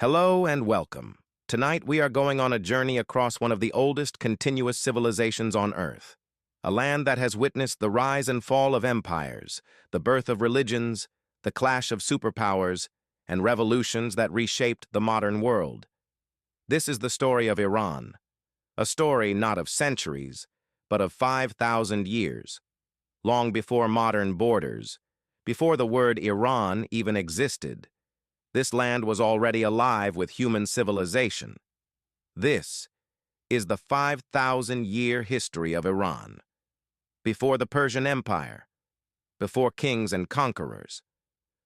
Hello and welcome. Tonight we are going on a journey across one of the oldest continuous civilizations on Earth, a land that has witnessed the rise and fall of empires, the birth of religions, the clash of superpowers, and revolutions that reshaped the modern world. This is the story of Iran, a story not of centuries, but of 5,000 years, long before modern borders, before the word Iran even existed. This land was already alive with human civilization. This is the 5,000-year history of Iran. Before the Persian Empire, before kings and conquerors,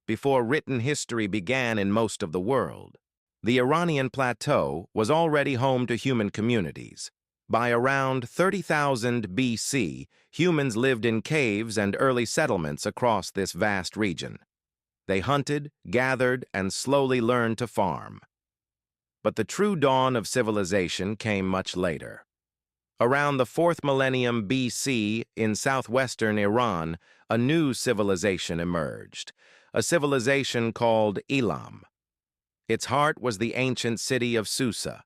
before written history began in most of the world, the Iranian plateau was already home to human communities. By around 30,000 BC, humans lived in caves and early settlements across this vast region. They hunted, gathered, and slowly learned to farm. But the true dawn of civilization came much later. Around the 4th millennium BC, in southwestern Iran, a new civilization emerged, a civilization called Elam. Its heart was the ancient city of Susa.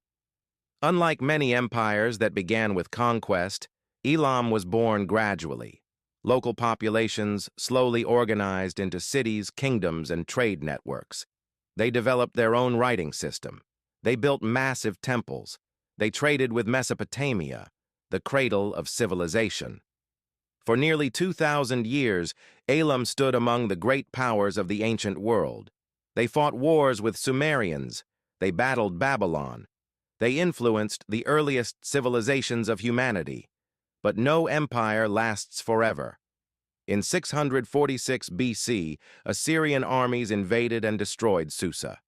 Unlike many empires that began with conquest, Elam was born gradually. Local populations slowly organized into cities, kingdoms, and trade networks. They developed their own writing system. They built massive temples. They traded with Mesopotamia, the cradle of civilization. For nearly 2,000 years, Elam stood among the great powers of the ancient world. They fought wars with Sumerians. They battled Babylon. They influenced the earliest civilizations of humanity. But no empire lasts forever. In 646 BC, Assyrian armies invaded and destroyed Susa.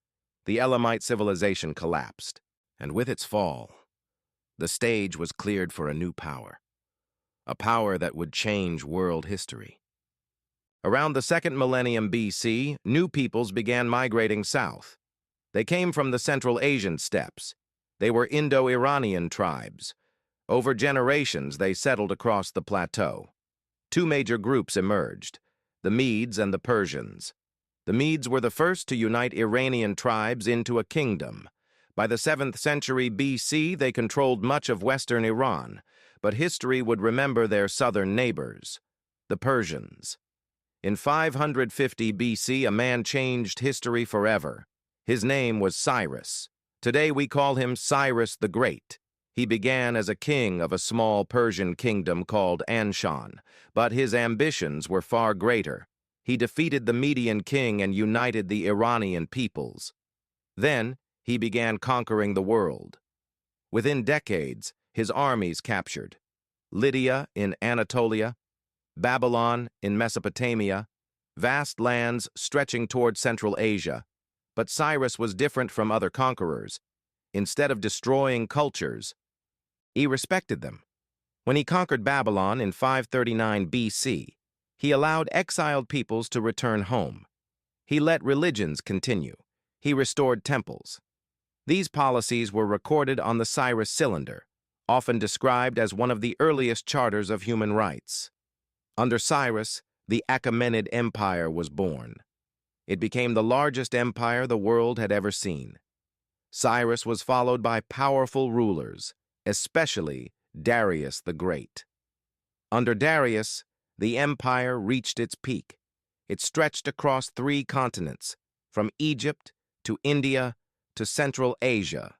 The Elamite civilization collapsed, and with its fall, the stage was cleared for a new power, a power that would change world history. Around the 2nd millennium BC, new peoples began migrating south. They came from the Central Asian steppes. They were Indo-Iranian tribes. Over generations, they settled across the plateau. Two major groups emerged, the Medes and the Persians. The Medes were the first to unite Iranian tribes into a kingdom. By the 7th century BC, they controlled much of western Iran, but history would remember their southern neighbors, the Persians. In 550 BC, a man changed history forever. His name was Cyrus. Today we call him Cyrus the Great. He began as a king of a small Persian kingdom called Anshan, but his ambitions were far greater. He defeated the Median king and united the Iranian peoples. Then, he began conquering the world. Within decades, his armies captured Lydia in Anatolia, Babylon in Mesopotamia, vast lands stretching toward Central Asia. But Cyrus was different from other conquerors. Instead of destroying cultures, he respected them. When he conquered Babylon in 539 BC, he allowed exiled peoples to return home. He let religions continue. He restored temples. These policies were recorded on the Cyrus Cylinder, often described as one of the earliest charters of human rights. Under Cyrus, the Achaemenid Empire was born. It became the largest empire the world had ever seen. Cyrus was followed by powerful rulers, especially Darius the Great. Under Darius, the empire reached its peak. It stretched across 3 continents, from Egypt to India to Central Asia.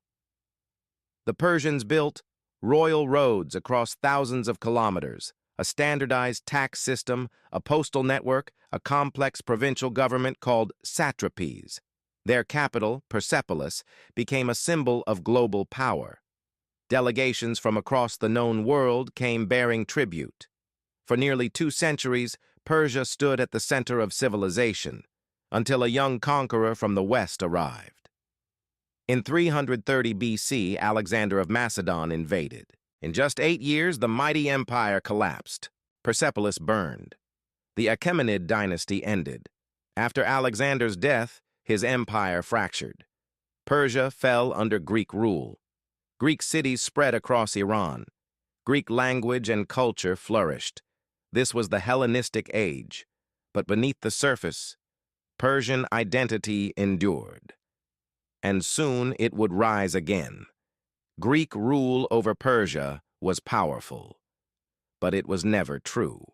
The Persians built royal roads across thousands of kilometers, a standardized tax system, a postal network, a complex provincial government called satrapies. Their capital, Persepolis, became a symbol of global power. Delegations from across the known world came bearing tribute. For nearly 2 centuries, Persia stood at the center of civilization, until a young conqueror from the west arrived. In 330 BC, Alexander of Macedon invaded. In just 8 years, the mighty empire collapsed. Persepolis burned. The Achaemenid dynasty ended. After Alexander's death, his empire fractured. Persia fell under Greek rule. Greek cities spread across Iran. Greek language and culture flourished. This was the Hellenistic age. But beneath the surface, Persian identity endured. and soon it would rise again. Greek rule over Persia was powerful, but it was never true.